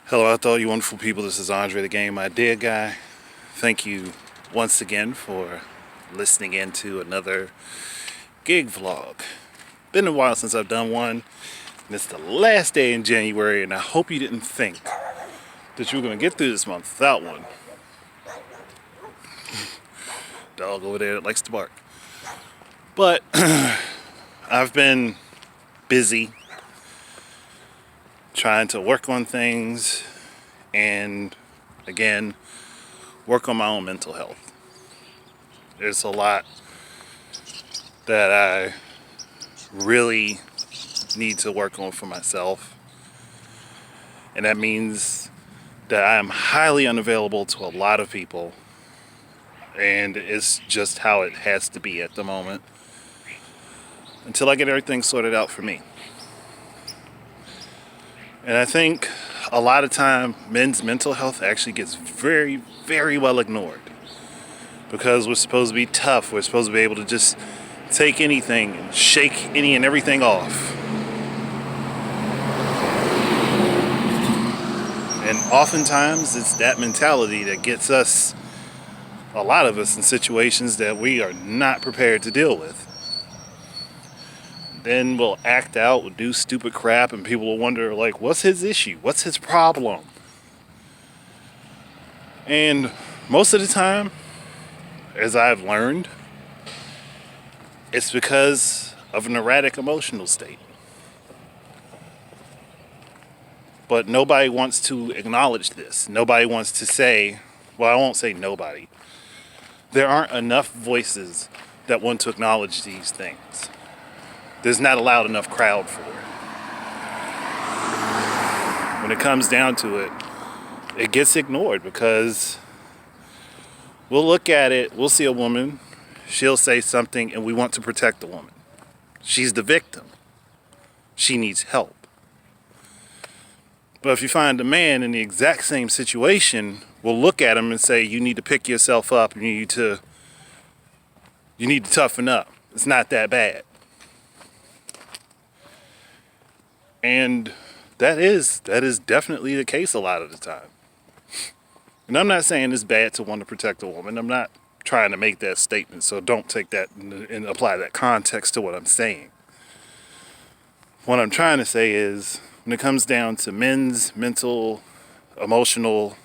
Hello out there, all you wonderful people. This is Andre, the Game Idea Guy. Thank you once again for listening in to another gig vlog. Been a while since I've done one, and it's the last day in January, and I hope you didn't think that you were going to get through this month without one. Dog over there that likes to bark. But I've been busy trying to work on things and, again, work on my own mental health. There's a lot that I really need to work on for myself, and that means that I am highly unavailable to a lot of people, and it's just how it has to be at the moment until I get everything sorted out for me. And I think a lot of time men's mental health actually gets very, very well ignored because we're supposed to be tough. We're supposed to be able to just take anything and shake any and everything off. And oftentimes it's that mentality that gets us, a lot of us, in situations that we are not prepared to deal with. Then we'll act out, we'll do stupid crap, and people will wonder, like, what's his issue? What's his problem? And most of the time, as I've learned, it's because of an erratic emotional state. But nobody wants to acknowledge this. Nobody wants to say, well, I won't say nobody. There aren't enough voices that want to acknowledge these things. There's not a loud enough crowd for it. When it comes down to it, it gets ignored because we'll look at it, we'll see a woman, she'll say something, and we want to protect the woman. She's the victim. She needs help. But if you find a man in the exact same situation, we'll look at him and say, you need to pick yourself up, you need to toughen up. It's not that bad. And that is definitely the case a lot of the time. And I'm not saying it's bad to want to protect a woman. I'm not trying to make that statement, so don't take that and apply that context to what I'm saying. What I'm trying to say is, when it comes down to men's mental, emotional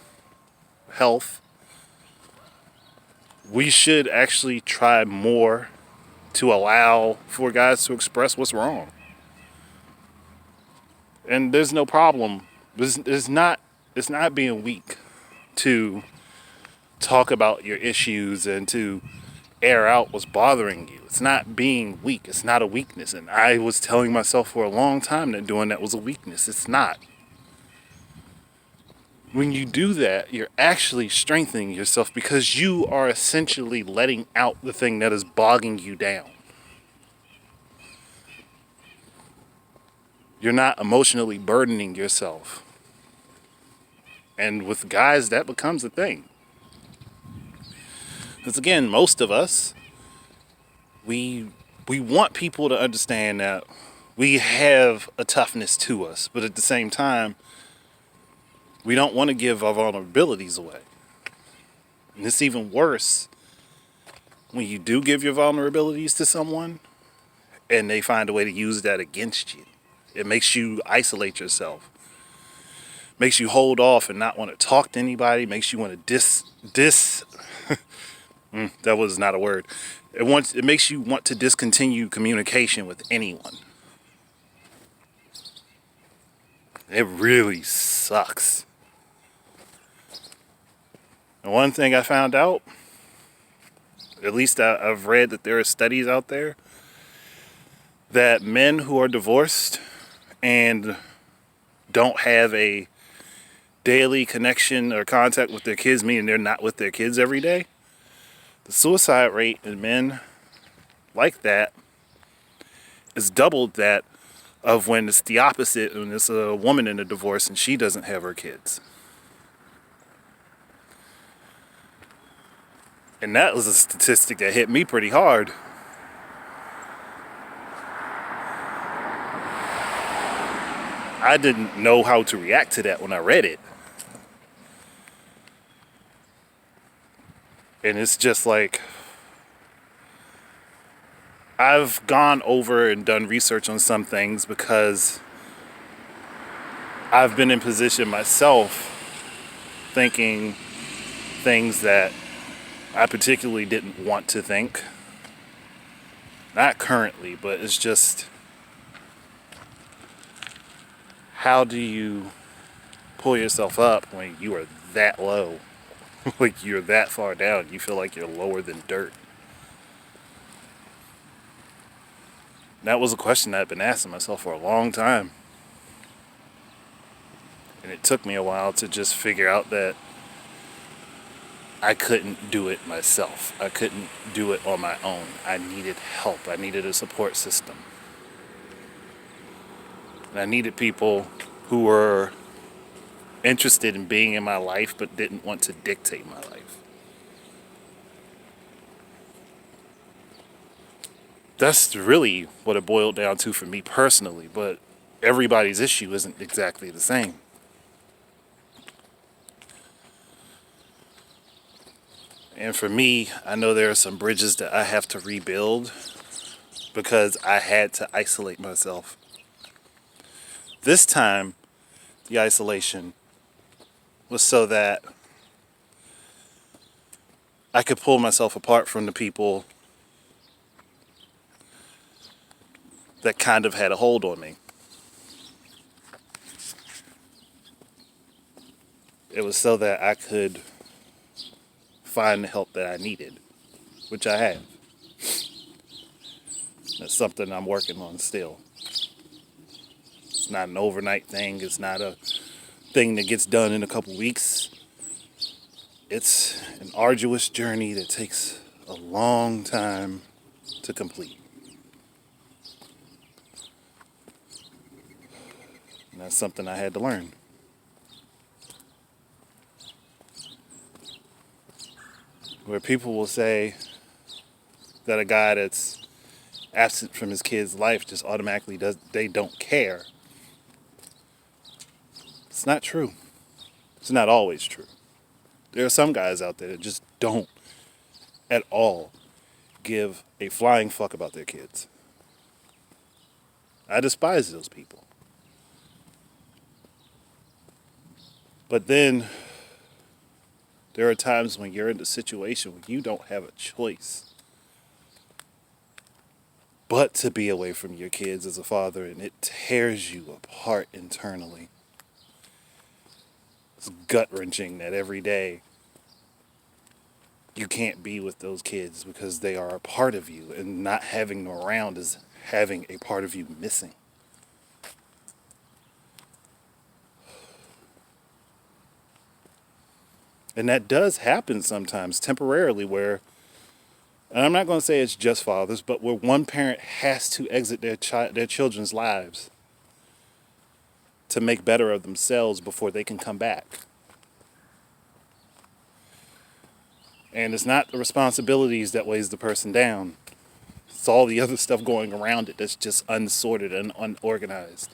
health, we should actually try more to allow for guys to express what's wrong. And there's no problem. It's not being weak to talk about your issues and to air out what's bothering you. It's not being weak. It's not a weakness. And I was telling myself for a long time that doing that was a weakness. It's not. When you do that, you're actually strengthening yourself because you are essentially letting out the thing that is bogging you down. You're not emotionally burdening yourself. And with guys, that becomes a thing. Because again, most of us, we want people to understand that we have a toughness to us. But at the same time, we don't want to give our vulnerabilities away. And it's even worse when you do give your vulnerabilities to someone and they find a way to use that against you. It makes you isolate yourself. Makes you hold off and not want to talk to anybody. Makes you want to that was not a word. It makes you want to discontinue communication with anyone. It really sucks. And one thing I found out, at least I've read that there are studies out there, that men who are divorced and don't have a daily connection or contact with their kids, meaning they're not with their kids every day, the suicide rate in men like that is doubled that of when it's the opposite, when it's a woman in a divorce and she doesn't have her kids. And that was a statistic that hit me pretty hard. I didn't know how to react to that when I read it. And it's just like, I've gone over and done research on some things because I've been in position myself thinking things that I particularly didn't want to think. Not currently, but it's just, how do you pull yourself up when you are that low? Like, you're that far down, you feel like you're lower than dirt. That was a question I've been asking myself for a long time. And it took me a while to just figure out that I couldn't do it myself. I couldn't do it on my own. I needed help. I needed a support system. And I needed people who were interested in being in my life but didn't want to dictate my life. That's really what it boiled down to for me personally, but everybody's issue isn't exactly the same. And for me, I know there are some bridges that I have to rebuild because I had to isolate myself. This time, the isolation was so that I could pull myself apart from the people that kind of had a hold on me. It was so that I could find the help that I needed, which I have. That's something I'm working on still. It's not an overnight thing. It's not a thing that gets done in a couple weeks. It's an arduous journey that takes a long time to complete. And that's something I had to learn. Where people will say that a guy that's absent from his kid's life just automatically they don't care. It's not true. It's not always true. There are some guys out there that just don't at all give a flying fuck about their kids. I despise those people. But then there are times when you're in a situation where you don't have a choice but to be away from your kids as a father, and it tears you apart internally. It's gut-wrenching that every day you can't be with those kids because they are a part of you, and not having them around is having a part of you missing. And that does happen sometimes temporarily where, and I'm not going to say it's just fathers, but where one parent has to exit their children's lives to make better of themselves before they can come back. And it's not the responsibilities that weighs the person down. It's all the other stuff going around it that's just unsorted and unorganized.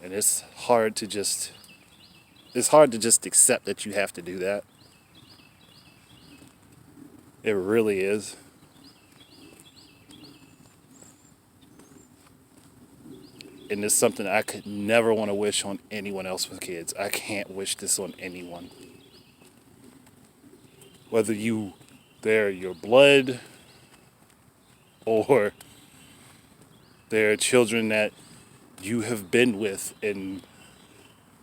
And it's hard to just accept that you have to do that. It really is. And it's something I could never want to wish on anyone else with kids. I can't wish this on anyone. Whether they're your blood or they're children that you have been with and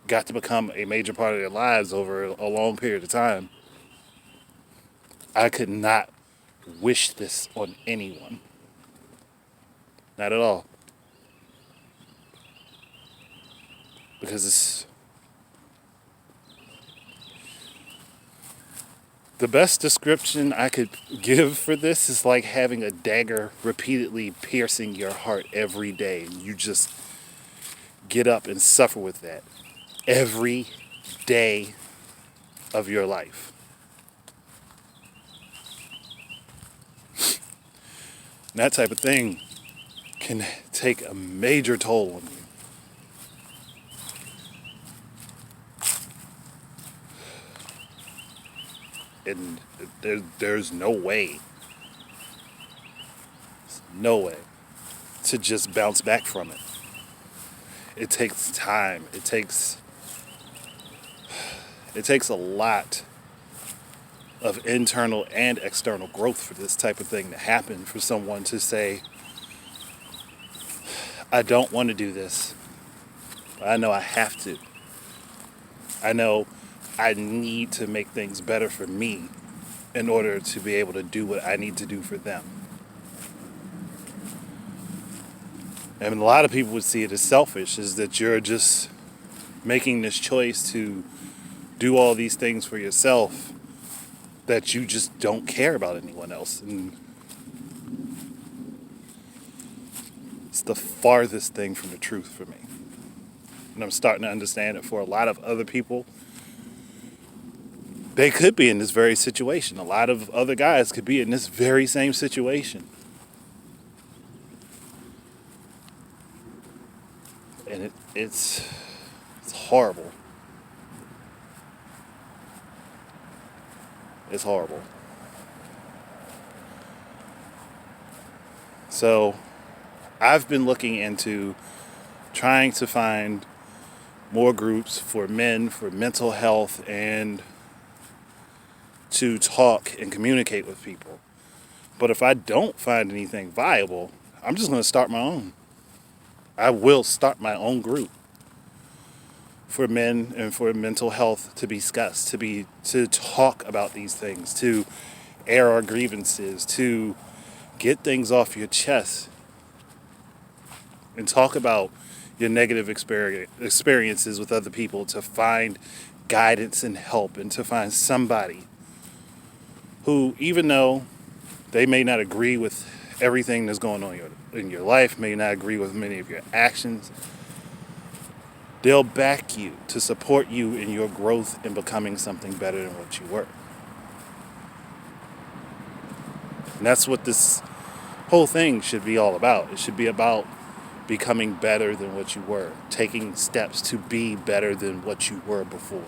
got to become a major part of their lives over a long period of time. I could not wish this on anyone. Not at all. Because the best description I could give for this is like having a dagger repeatedly piercing your heart every day. And you just get up and suffer with that every day of your life. And that type of thing can take a major toll on you. And there's no way to just bounce back from it. It takes time. It takes a lot of internal and external growth for this type of thing to happen, for someone to say, I don't want to do this. I know I have to. I know I need to make things better for me in order to be able to do what I need to do for them. And a lot of people would see it as selfish, is that you're just making this choice to do all these things for yourself, that you just don't care about anyone else. And it's the farthest thing from the truth for me. And I'm starting to understand it for a lot of other people. They could be in this very situation. A lot of other guys could be in this very same situation. And it's horrible. It's horrible. So I've been looking into trying to find more groups for men, for mental health, and to talk and communicate with people. But if I don't find anything viable, I'm just going to start my own. I will start my own group for men and for mental health to be discussed, to talk about these things, to air our grievances, to get things off your chest and talk about your negative experiences with other people, to find guidance and help, and to find somebody who, even though they may not agree with everything that's going on in your life, may not agree with many of your actions, they'll back you to support you in your growth in becoming something better than what you were. And that's what this whole thing should be all about. It should be about becoming better than what you were, taking steps to be better than what you were before.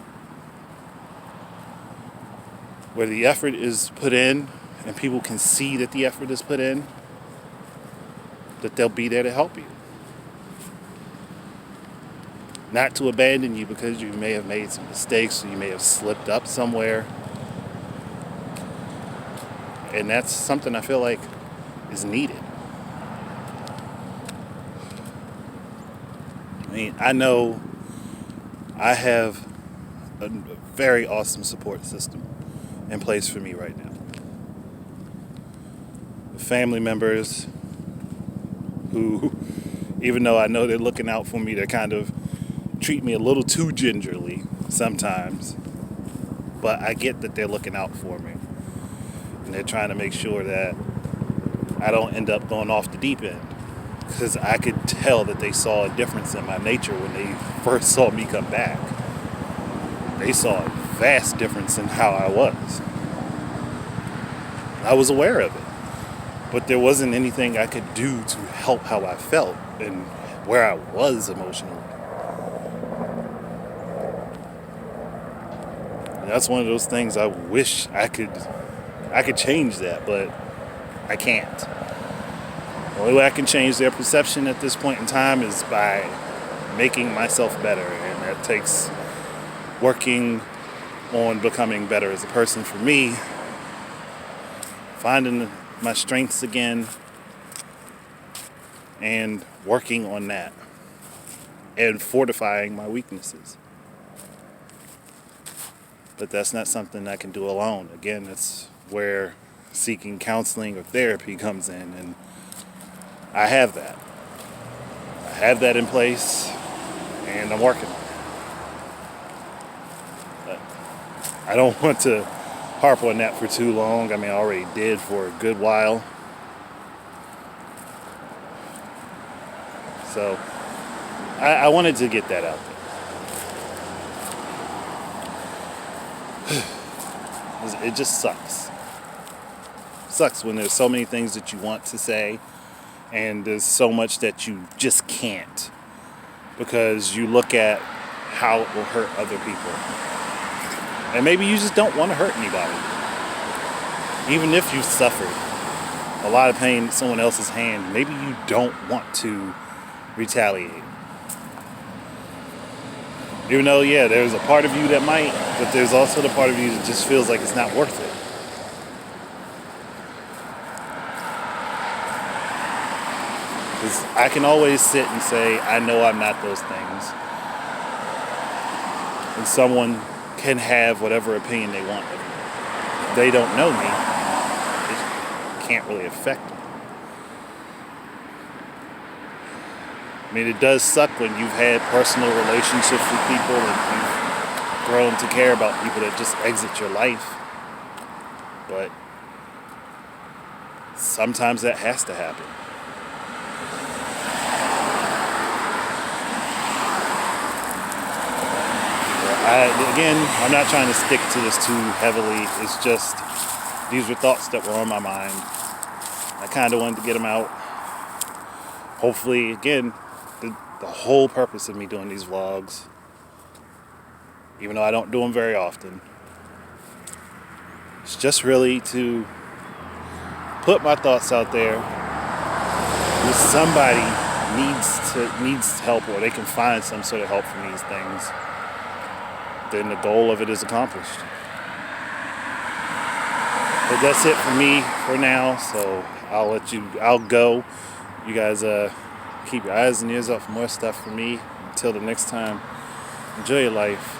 Where the effort is put in and people can see that the effort is put in, that they'll be there to help you. Not to abandon you because you may have made some mistakes or you may have slipped up somewhere. And that's something I feel like is needed. I mean, I know I have a very awesome support system in place for me right now. Family members who, even though I know they're looking out for me, they kind of treat me a little too gingerly sometimes. But I get that they're looking out for me. And they're trying to make sure that I don't end up going off the deep end. Because I could tell that they saw a difference in my nature when they first saw me come back. They saw a vast difference in how I was. I was aware of it. But there wasn't anything I could do to help how I felt and where I was emotionally. And that's one of those things I wish I could change that, but I can't. The only way I can change their perception at this point in time is by making myself better. And that takes working on becoming better as a person for me, finding my strengths again, and working on that, and fortifying my weaknesses. But that's not something I can do alone. Again, it's where seeking counseling or therapy comes in, and I have that. I have that in place, and I'm working on it. But I don't want to harp on that for too long. I mean, I already did for a good while. So I wanted to get that out there. It just sucks. Sucks when there's so many things that you want to say And there's so much that you just can't, because you look at how it will hurt other people. And maybe you just don't want to hurt anybody. Even if you've suffered a lot of pain at someone else's hand, maybe you don't want to retaliate. Even though, yeah, there's a part of you that might, but there's also the part of you that just feels like it's not worth it. Because I can always sit and say, I know I'm not those things. And someone can have whatever opinion they want of me. If they don't know me, it can't really affect me. I mean, it does suck when you've had personal relationships with people and you've grown to care about people that just exit your life. But sometimes that has to happen. I'm not trying to stick to this too heavily. It's just, these were thoughts that were on my mind. I kind of wanted to get them out. Hopefully, again, the whole purpose of me doing these vlogs, even though I don't do them very often, it's just really to put my thoughts out there. If somebody needs help, or they can find some sort of help from these things, then the goal of it is accomplished. But that's it for me for now, so I'll go. You guys keep your eyes and ears out for more stuff from me. Until the next time, enjoy your life.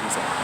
Peace out.